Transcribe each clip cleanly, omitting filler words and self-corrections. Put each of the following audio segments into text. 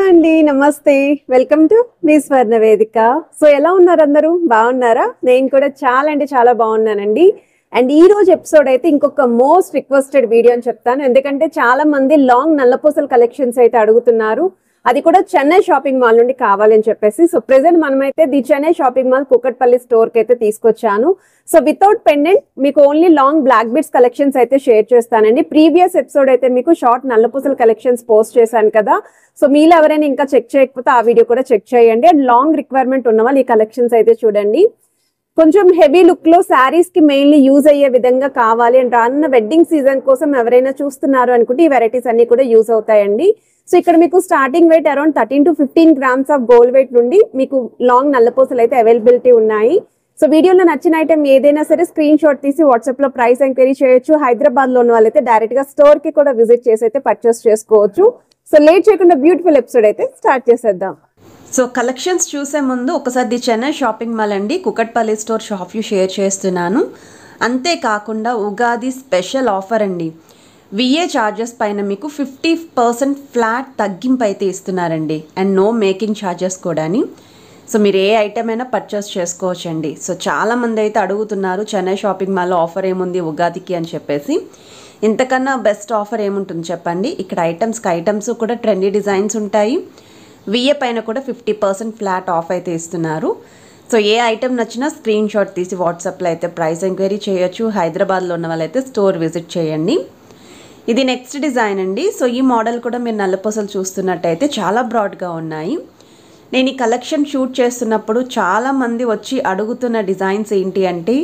అండి నమస్తే welcome to me స్వర్ణ వేదిక. సో ఎలా ఉన్నారు అందరూ బాగున్నారా? నేను కూడా చాలా అంటే చాలా బాగున్నానండి. అండ్ ఈ రోజు ఎపిసోడ్ అయితే ఇంకొక మోస్ట్ రిక్వెస్టెడ్ వీడియో అని చెప్తాను, ఎందుకంటే చాలా మంది లాంగ్ నల్లపూసల కలెక్షన్స్ అయితే అడుగుతున్నారు, అది కూడా చెన్నై షాపింగ్ మాల్ నుండి కావాలని చెప్పేసి. సో ప్రెసెంట్ మనమైతే the Chennai shopping mall Kukatpally store కి అయితే తీసుకొచ్చాను. సో వితౌట్ పెండెంట్ మీకు only long black beads collections అయితే షేర్ చేస్తానండి. ప్రీవియస్ ఎపిసోడ్ అయితే మీకు షార్ట్ నల్లపూసల కలెక్షన్స్ పోస్ట్ చేశాను కదా, సో మీలో ఎవరైనా ఇంకా చెక్ చేయకపోతే ఆ వీడియో కూడా చెక్ చేయండి. అండ్ లాంగ్ రిక్వైర్మెంట్ ఉన్న వాళ్ళు ఈ కలెక్షన్స్ అయితే చూడండి. కొంచెం హెవీ లుక్ లో శారీస్ కి మెయిన్లీ యూజ్ అయ్యే విధంగా కావాలి అండ్ రానున్న వెడ్డింగ్ సీజన్ కోసం ఎవరైనా చూస్తున్నారు అనుకుంటే ఈ వెరైటీస్ అన్ని కూడా యూజ్ అవుతాయండి. సో ఇక్కడ మీకు starting wait around 13 to 15 grams of gold weight నుండి మీకు లాంగ్ నల్లపూసలు అయితే అవైలబిలిటీ ఉన్నాయి. సో వీడియోలో నచ్చిన ఐటమ్ ఏదైనా సరే స్క్రీన్ షాట్ తీసి వాట్సాప్ లో ప్రైస్ ఎంక్వైరీ చేయొచ్చు. హైదరాబాద్ లో ఉన్న వాళ్ళైతే డైరెక్ట్ గా స్టోర్ కి కూడా విజిట్ చేసి అయితే పర్చేస్ చేసుకోవచ్చు. సో లేట్ చేయకుండా బ్యూటిఫుల్ ఎపిసోడ్ అయితే స్టార్ట్ చేసేద్దాం. సో కలెక్షన్స్ చూసే ముందు ఒకసారి ది చెన్నై షాపింగ్ మాల్ అండి Kukatpally store shop view share చేస్తున్నాను. అంతేకాకుండా ఉగాది స్పెషల్ ఆఫర్ అండి, విఏ ఛార్జెస్ పైన మీకు 50% ఫ్లాట్ తగ్గింపు అయితే ఇస్తున్నారండి. అండ్ నో మేకింగ్ ఛార్జెస్ కూడాని. సో మీరు ఏ ఐటమ్ అయినా పర్చేస్ చేసుకోవచ్చండి. సో చాలామంది అయితే అడుగుతున్నారు చెన్నై షాపింగ్ మాల్లో ఆఫర్ ఏముంది ఉగాదికి అని చెప్పేసి. ఇంతకన్నా బెస్ట్ ఆఫర్ ఏముంటుంది చెప్పండి. ఇక్కడ ఐటమ్స్ కూడా ట్రెండీ డిజైన్స్ ఉంటాయి. విఏ పైన కూడా 50% ఫ్లాట్ ఆఫ్ అయితే ఇస్తున్నారు. సో ఏ ఐటమ్ నచ్చినా స్క్రీన్ షాట్ తీసి వాట్సాప్లో అయితే ప్రైస్ ఎంక్వైరీ చేయొచ్చు. హైదరాబాద్లో ఉన్న వాళ్ళైతే స్టోర్ విజిట్ చేయండి. ఇది నెక్స్ట్ డిజైన్ అండి. సో ఈ మోడల్ కూడా మీరు నల్లపూసలు చూస్తున్నట్టయితే చాలా బ్రాడ్గా ఉన్నాయి. నేను ఈ కలెక్షన్ షూట్ చేస్తున్నప్పుడు చాలామంది వచ్చి అడుగుతున్న డిజైన్స్ ఏంటి అంటే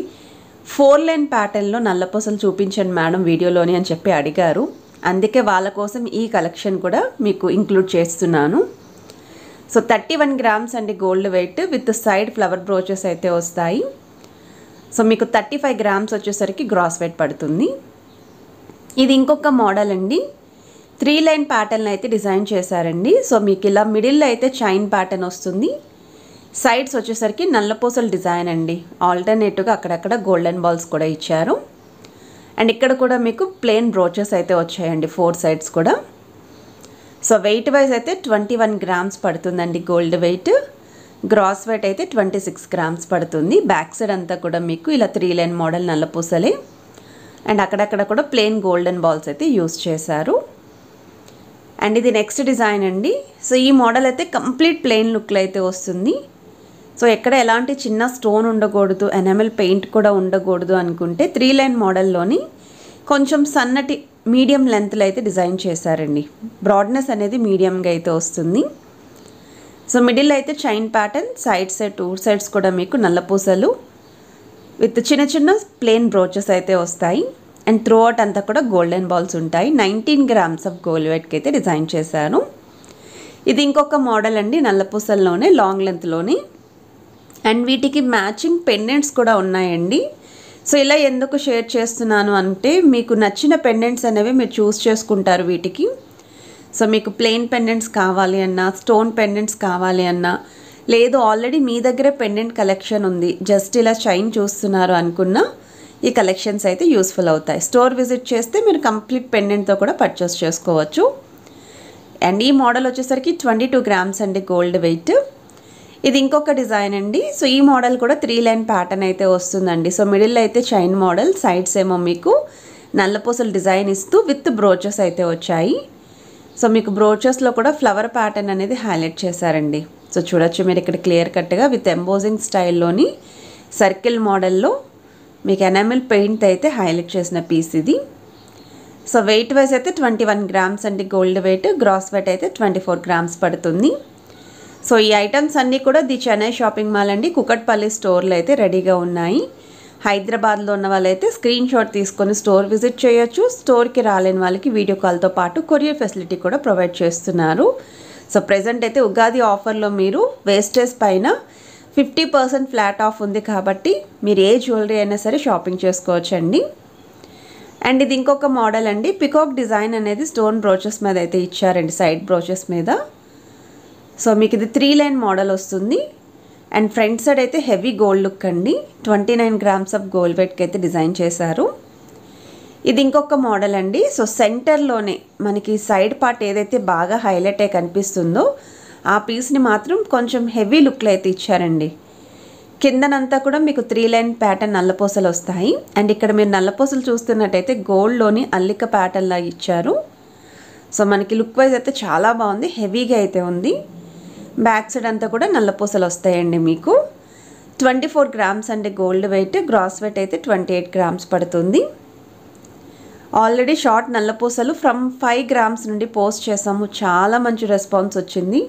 4 లైన్ ప్యాటర్న్లో నల్లపూసలు చూపించండి మేడం వీడియోలోని అని చెప్పి అడిగారు. అందుకే వాళ్ళ కోసం ఈ కలెక్షన్ కూడా మీకు ఇంక్లూడ్ చేస్తున్నాను. సో 31 grams అండి gold wait with side flower brooches అయితే వస్తాయి. సో మీకు 35 grams వచ్చేసరికి గ్రాస్ వెయిట్ పడుతుంది. ఇది ఇంకొక మోడల్ అండి, 3 లైన్ ప్యాటర్న్ అయితే డిజైన్ చేశారండి. సో మీకు ఇలా మిడిల్లో అయితే చైన్ ప్యాటర్న్ వస్తుంది, సైడ్స్ వచ్చేసరికి నల్లపూసల డిజైన్ అండి. ఆల్టర్నేటివ్గా అక్కడక్కడ గోల్డెన్ బాల్స్ కూడా ఇచ్చారు. అండ్ ఇక్కడ కూడా మీకు ప్లెయిన్ బ్రోచెస్ అయితే వచ్చాయండి 4 sides కూడా. సో వెయిట్ వైజ్ అయితే 21 grams పడుతుందండి గోల్డ్ వెయిట్. గ్రాస్ వెయిట్ అయితే 26 grams పడుతుంది. బ్యాక్ సైడ్ అంతా కూడా మీకు ఇలా 3 లైన్ మోడల్ నల్లపూసలే. అండ్ అక్కడక్కడ కూడా ప్లెయిన్ గోల్డెన్ బాల్స్ అయితే యూస్ చేశారు. అండ్ ఇది నెక్స్ట్ డిజైన్ అండి. సో ఈ మోడల్ అయితే కంప్లీట్ ప్లెయిన్ లుక్లో అయితే వస్తుంది. సో ఎక్కడ ఎలాంటి చిన్న స్టోన్ ఉండకూడదు, ఎనామెల్ పెయింట్ కూడా ఉండకూడదు అనుకుంటే 3 లైన్ మోడల్లోని కొంచెం సన్నటి మీడియం లెంత్లో అయితే డిజైన్ చేశారండి. బ్రాడ్నెస్ అనేది మీడియంగా అయితే వస్తుంది. సో మిడిల్ అయితే చైన్ ప్యాటర్న్, టూ సైడ్స్ కూడా మీకు నల్లపూసలు విత్ చిన్న చిన్న ప్లెయిన్ బ్రోచెస్ అయితే వస్తాయి. అండ్ త్రూ అవుట్ అంతా కూడా గోల్డెన్ బాల్స్ ఉంటాయి. 19 grams ఆఫ్ గోల్డ్ వెయిట్కి అయితే డిజైన్ చేశాను. ఇది ఇంకొక మోడల్ అండి నల్లపూసల్లోనే లాంగ్ లెంత్లోనే. అండ్ వీటికి మ్యాచింగ్ పెండెంట్స్ కూడా ఉన్నాయండి. సో ఇలా ఎందుకు షేర్ చేస్తున్నాను అంటే మీకు నచ్చిన పెండెంట్స్ అనేవి మీరు చూస్ చేసుకుంటారు వీటికి. సో మీకు ప్లెయిన్ పెండెంట్స్ కావాలి అన్నా, స్టోన్ పెండెంట్స్ కావాలి అన్నా, లేదు ఆల్రెడీ మీ దగ్గరే పెండెంట్ కలెక్షన్ ఉంది జస్ట్ ఇలా చైన్ చూస్తున్నారు అనుకున్నా ఈ కలెక్షన్స్ అయితే యూస్ఫుల్ అవుతాయి. స్టోర్ విజిట్ చేస్తే మీరు కంప్లీట్ పెండెంట్తో కూడా పర్చేస్ చేసుకోవచ్చు. అండ్ ఈ మోడల్ వచ్చేసరికి 22 grams అండి గోల్డ్ వెయిట్. ఇది ఇంకొక డిజైన్ అండి. సో ఈ మోడల్ కూడా 3 లైన్ ప్యాటర్న్ అయితే వస్తుందండి. సో మిడిల్ అయితే చైన్ మోడల్, సైడ్స్ ఏమో మీకు నల్లపూసలు డిజైన్ ఇస్తూ విత్ బ్రోచెస్ అయితే వచ్చాయి. సో మీకు బ్రోచెస్లో కూడా ఫ్లవర్ ప్యాటర్న్ అనేది హైలైట్ చేశారండి. సో చూడొచ్చు మీరు ఇక్కడ క్లియర్ కట్గా విత్ ఎంబోజింగ్ స్టైల్లోని సర్కిల్ మోడల్లో మీకు ఎనామిల్ పెయింట్ అయితే హైలైట్ చేసిన పీస్ ఇది. సో వెయిట్ వైజ్ అయితే 21 grams అండి గోల్డ్ వెయిట్. గ్రాస్ వెయిట్ అయితే 24 grams పడుతుంది. సో ఈ ఐటమ్స్ అన్నీ కూడా ది చెన్నై షాపింగ్ మాల్ అండి కుకట్పల్లి స్టోర్లో అయితే రెడీగా ఉన్నాయి. హైదరాబాద్లో ఉన్న వాళ్ళైతే స్క్రీన్ షాట్ తీసుకొని స్టోర్ విజిట్ చేయొచ్చు. స్టోర్కి రాలేని వాళ్ళకి వీడియో కాల్తో పాటు కొరియర్ ఫెసిలిటీ కూడా ప్రొవైడ్ చేస్తున్నారు. సో ప్రెజెంట్ అయితే ఉగాది ఆఫర్లో మీరు వేస్టేజ్ పైన 50% ఫ్లాట్ ఆఫ్ ఉంది కాబట్టి మీరు ఏ జ్యువెలరీ అయినా సరే షాపింగ్ చేసుకోవచ్చండి. అండ్ ఇది ఇంకొక మోడల్ అండి, పికాక్ డిజైన్ అనేది స్టోన్ బ్రోచెస్ మీద అయితే ఇచ్చారండి, సైడ్ బ్రోచెస్ మీద. సో మీకు ఇది 3 లైన్ మోడల్ వస్తుంది. అండ్ ఫ్రంట్ సైడ్ అయితే హెవీ గోల్డ్ లుక్ అండి. 29 grams ఆఫ్ గోల్డ్ వెయిట్కి అయితే డిజైన్ చేశారు. ఇది ఇంకొక మోడల్ అండి. సో సెంటర్లోనే మనకి సైడ్ పార్ట్ ఏదైతే బాగా హైలైట్ అయి కనిపిస్తుందో ఆ పీస్ని మాత్రం కొంచెం హెవీ లుక్లో అయితే ఇచ్చారండి. కిందనంతా కూడా మీకు 3 లైన్ ప్యాటర్న్ నల్లపూసలు వస్తాయి. అండ్ ఇక్కడ మీరు నల్లపూసలు చూస్తున్నట్టయితే గోల్డ్లోని అల్లిక ప్యాటర్న్ లాగా ఇచ్చారు. సో మనకి లుక్ వైజ్ అయితే చాలా బాగుంది, హెవీగా అయితే ఉంది. బ్యాక్ సైడ్ అంతా కూడా నల్లపూసలు వస్తాయండి. మీకు 24 గ్రామ్స్ అండి గోల్డ్ వెయిట్. గ్రాస్ వెయిట్ అయితే 28 గ్రామ్స్ పడుతుంది. ఆల్రెడీ షార్ట్ నల్లపూసలు ఫ్రమ్ 5 గ్రామ్స్ నుండి పోస్ట్ చేసాము, చాలా మంచి రెస్పాన్స్ వచ్చింది.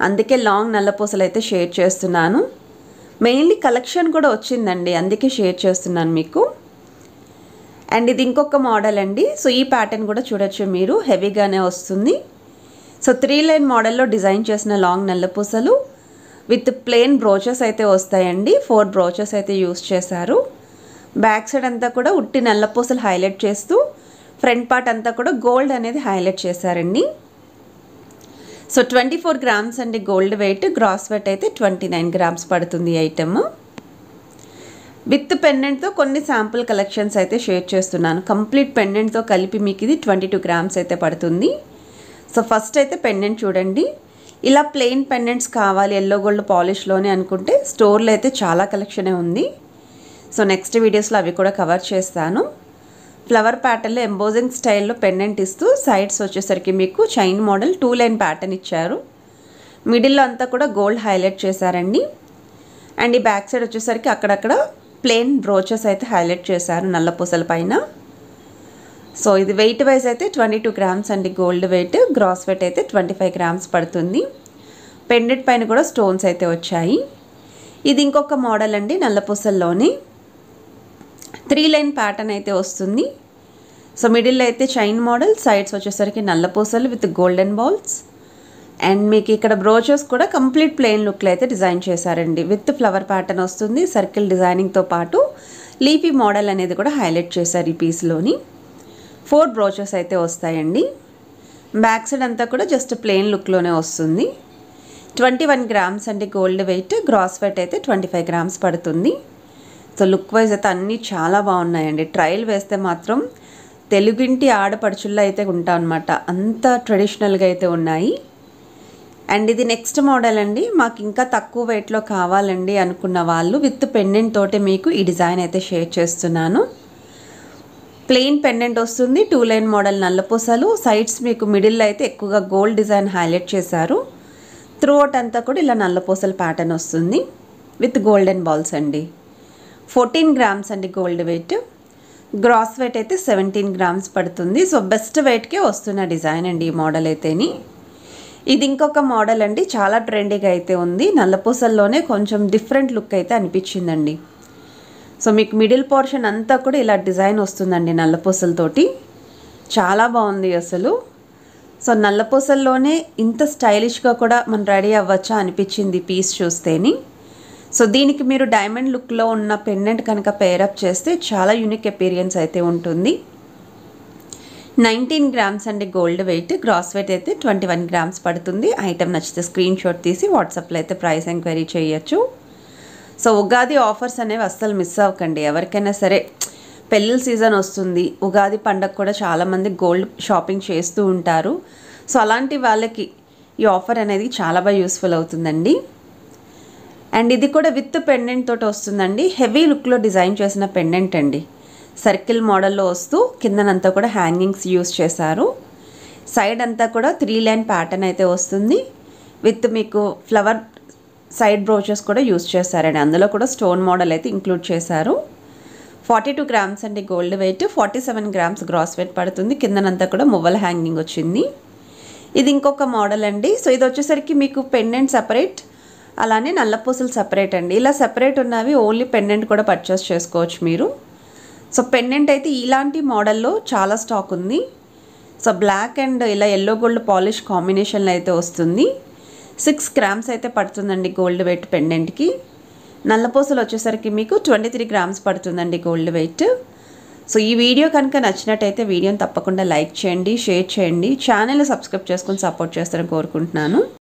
అందుకే లాంగ్ నల్లపూసలు అయితే షేర్ చేస్తున్నాను. మెయిన్లీ కలెక్షన్ కూడా వచ్చిందండి, అందుకే షేర్ చేస్తున్నాను మీకు. అండ్ ఇది ఇంకొక మోడల్ అండి. సో ఈ ప్యాటర్న్ కూడా చూడొచ్చు మీరు, హెవీగానే వస్తుంది. సో 3 లైన్ మోడల్లో డిజైన్ చేసిన లాంగ్ నల్లపూసలు విత్ ప్లెయిన్ బ్రోచెస్ అయితే వస్తాయండి. 4 బ్రోచెస్ అయితే యూస్ చేశారు. బ్యాక్ సైడ్ అంతా కూడా ఉట్టి నల్లపూసలు హైలైట్ చేస్తూ ఫ్రంట్ పార్ట్ అంతా కూడా గోల్డ్ అనేది హైలైట్ చేశారండి. సో 24 గ్రామ్స్ అండి గోల్డ్ వెయిట్. గ్రాస్ వెయిట్ అయితే 29 గ్రామ్స్ పడుతుంది ఈ ఐటమ్. విత్ పెండెంట్తో కొన్ని శాంపుల్ కలెక్షన్స్ అయితే షేర్ చేస్తున్నాను. కంప్లీట్ పెండెంట్తో కలిపి మీకు ఇది 22 గ్రామ్స్ అయితే పడుతుంది. సో ఫస్ట్ అయితే పెండెంట్ చూడండి. ఇలా ప్లెయిన్ పెండెంట్స్ కావాలి ఎల్లో గోల్డ్ పాలిష్లోనే అనుకుంటే స్టోర్లో అయితే చాలా కలెక్షనే ఉంది. సో నెక్స్ట్ వీడియోస్లో అవి కూడా కవర్ చేస్తాను. ఫ్లవర్ ప్యాటర్న్లో ఎంబోజింగ్ స్టైల్లో పెండెంట్ ఇస్తూ సైడ్స్ వచ్చేసరికి మీకు చైన్ మోడల్ 2 లైన్ ప్యాటర్న్ ఇచ్చారు. మిడిల్లో అంతా కూడా గోల్డ్ హైలైట్ చేశారండి. అండ్ ఈ బ్యాక్ సైడ్ వచ్చేసరికి అక్కడక్కడ ప్లెయిన్ బ్రోచెస్ అయితే హైలైట్ చేశారు నల్లపూసల పైన. సో ఇది వెయిట్ వైజ్ అయితే 22 గ్రామ్స్ అండి గోల్డ్ వెయిట్. గ్రాస్ వెయిట్ అయితే 25 గ్రామ్స్ పడుతుంది. పెండెంట్ పైన కూడా స్టోన్స్ అయితే వచ్చాయి. ఇది ఇంకొక మోడల్ అండి నల్లపూసల్లోని 3 లైన్ ప్యాటర్న్ అయితే వస్తుంది. సో మిడిల్లో అయితే చైన్ మోడల్, సైడ్స్ వచ్చేసరికి నల్లపూసలు విత్ గోల్డెన్ బాల్స్. అండ్ మీకు ఇక్కడ బ్రోచెస్ కూడా కంప్లీట్ ప్లెయిన్ లుక్లో అయితే డిజైన్ చేశారండి. విత్ ఫ్లవర్ ప్యాటర్న్ వస్తుంది. సర్కిల్ డిజైనింగ్తో పాటు లీఫీ మోడల్ అనేది కూడా హైలైట్ చేశారు ఈ పీస్లోని. 4 బ్రోచెస్ అయితే వస్తాయండి. బ్యాక్ సైడ్ అంతా కూడా జస్ట్ ప్లెయిన్ లుక్లోనే వస్తుంది. 21 గ్రామ్స్ అండి గోల్డ్ వెయిట్. గ్రాస్ వెయిట్ అయితే 25 గ్రామ్స్ పడుతుంది. సో లుక్ వైజ్ అయితే అన్నీ చాలా బాగున్నాయండి. ట్రయల్ వేస్తే మాత్రం తెలుగింటి ఆడపడుచుల్లో అయితే ఉంటాం అనమాట, అంత ట్రెడిషనల్గా అయితే ఉన్నాయి. అండ్ ఇది నెక్స్ట్ మోడల్ అండి. మాకు ఇంకా తక్కువ వెయిట్లో కావాలండి అనుకున్న వాళ్ళు విత్ పెండెంట్ తోటే మీకు ఈ డిజైన్ అయితే షేర్ చేస్తున్నాను. ప్లెయిన్ పెండెంట్ వస్తుంది. 2 లైన్ మోడల్ నల్లపూసలు. సైడ్స్ మీకు మిడిల్లో అయితే ఎక్కువగా గోల్డ్ డిజైన్ హైలైట్ చేశారు. త్రూ అవుట్ అంతా కూడా ఇలా నల్లపూసల ప్యాటర్న్ వస్తుంది విత్ గోల్డెన్ బాల్స్ అండి. 14 గ్రామ్స్ అండి గోల్డ్ వెయిట్. గ్రాస్ వెయిట్ అయితే 17 గ్రామ్స్ పడుతుంది. సో బెస్ట్ వెయిట్కే వస్తున్న డిజైన్ అండి ఈ మోడల్ అయితేని. ఇది ఇంకొక మోడల్ అండి, చాలా ట్రెండీగా అయితే ఉంది. నల్లపూసల్లోనే కొంచెం డిఫరెంట్ లుక్ అయితే అనిపించిందండి. సో మీకు మిడిల్ పోర్షన్ అంతా కూడా ఇలా డిజైన్ వస్తుందండి నల్లపూసలతోటి, చాలా బాగుంది అసలు. సో నల్లపూసల్లోనే ఇంత స్టైలిష్గా కూడా మనం రెడీ అవ్వచ్చా అనిపించింది పీస్ చూస్తేని. సో దీనికి మీరు డైమండ్ లుక్లో ఉన్న పెండెంట్ కనుక పేరప్ చేస్తే చాలా యూనిక్ అపీరియన్స్ అయితే ఉంటుంది. 19 గ్రామ్స్ అండి గోల్డ్ వెయిట్. గ్రాస్ వెయిట్ అయితే 21 గ్రామ్స్ పడుతుంది. ఐటమ్ నచ్చితే స్క్రీన్ షాట్ తీసి వాట్సాప్లో అయితే ప్రైస్ ఎంక్వైరీ చేయొచ్చు. సో ఉగాది ఆఫర్స్ అనేవి అస్సలు మిస్ అవ్వకండి. ఎవరికైనా సరే పెళ్ళిళ్ళ సీజన్ వస్తుంది, ఉగాది పండగ కూడా చాలామంది గోల్డ్ షాపింగ్ చేస్తూ ఉంటారు. సో అలాంటి వాళ్ళకి ఈ ఆఫర్ అనేది చాలా బాగా యూస్ఫుల్ అవుతుందండి. అండ్ ఇది కూడా విత్ పెండెంట్ తోటి వస్తుందండి. హెవీ లుక్లో డిజైన్ చేసిన పెండెంట్ అండి. సర్కిల్ మోడల్లో వస్తూ కిందనంతా కూడా హ్యాంగింగ్స్ యూస్ చేశారు. సైడ్ అంతా కూడా 3 లైన్ ప్యాటర్న్ అయితే వస్తుంది. విత్ మీకు ఫ్లవర్ సైడ్ బ్రోచెస్ కూడా యూస్ చేశారండి. అందులో కూడా స్టోన్ మోడల్ అయితే ఇంక్లూడ్ చేశారు. 42 గ్రామ్స్ అండి gold weight. 47 grams gross weight పడుతుంది. కిందనంతా కూడా మువ్వల హ్యాంగింగ్ వచ్చింది. ఇది ఇంకొక మోడల్ అండి. సో ఇది వచ్చేసరికి మీకు పెండెంట్ సపరేట్, అలానే నల్లపూసలు సపరేట్ అండి. ఇలా సపరేట్ ఉన్నవి ఓన్లీ పెండెంట్ కూడా పర్చేస్ చేసుకోవచ్చు మీరు. సో పెండెంట్ అయితే ఇలాంటి మోడల్లో చాలా స్టాక్ ఉంది. సో బ్లాక్ అండ్ ఇలా ఎల్లో గోల్డ్ పాలిష్ కాంబినేషన్లో అయితే వస్తుంది. 6 గ్రామ్స్ అయితే పడుతుందండి గోల్డ్ వెయిట్ పెండెంట్కి. నల్లపూసలు వచ్చేసరికి మీకు 23 గ్రామ్స్ పడుతుందండి గోల్డ్ వెయిట్. సో ఈ వీడియో కనుక నచ్చినట్టయితే వీడియోని తప్పకుండా లైక్ చేయండి, షేర్ చేయండి, ఛానల్ని సబ్స్క్రైబ్ చేసుకొని సపోర్ట్ చేస్తారని కోరుకుంటున్నాను.